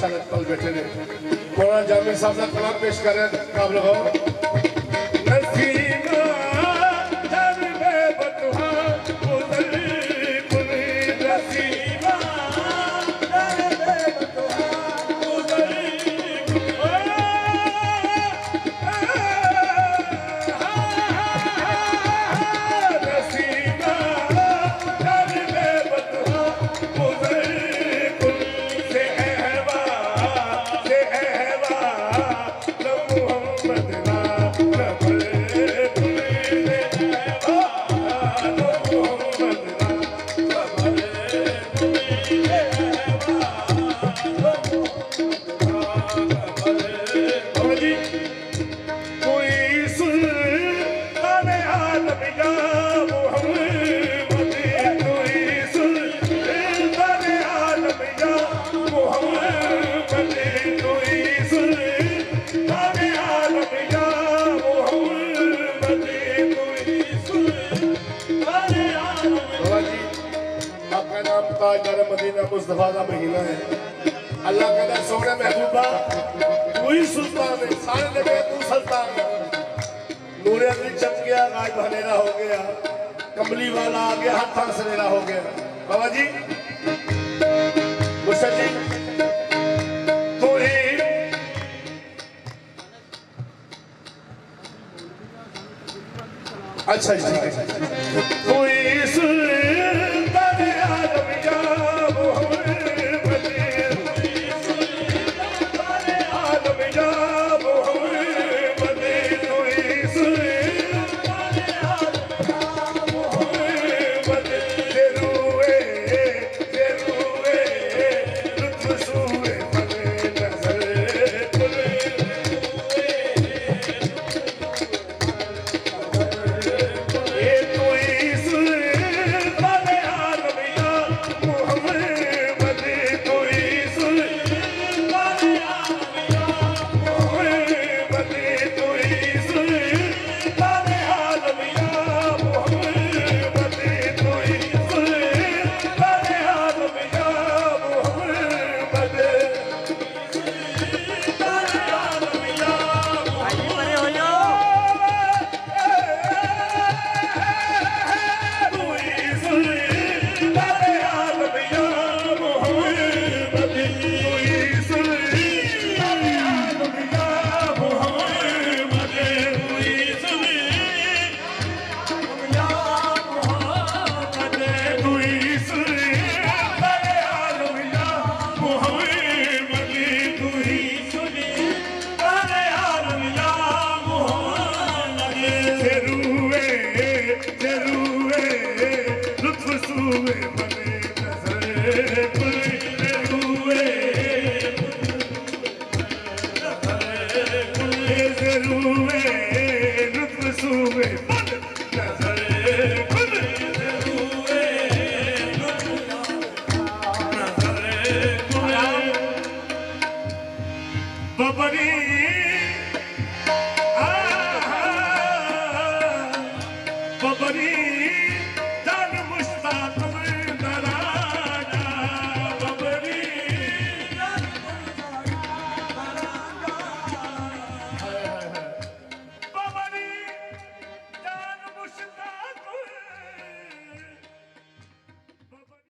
संगत पल बैठे ने मौलाना जामिल साहब का कलाम पेश कर रहे हैं। काम लगाओ नसीमा दर में बतहा गुजर कुली नसीमा दर में बतहा गुजर नसीमा दर में बतहा गुजर मदीना मुस्तफा का महीना है। अल्लाह कहता है सोने महबूबा तू ही सुल्तान है, सारे लगे तू सुल्तान है। नूरे अली चम गया, गाय बनेरा हो गया, कमली वाला आ गया, हाथ सनेरा हो गया। बाबा जी मुर्शद जी तू ही अच्छा जी तू ही Babari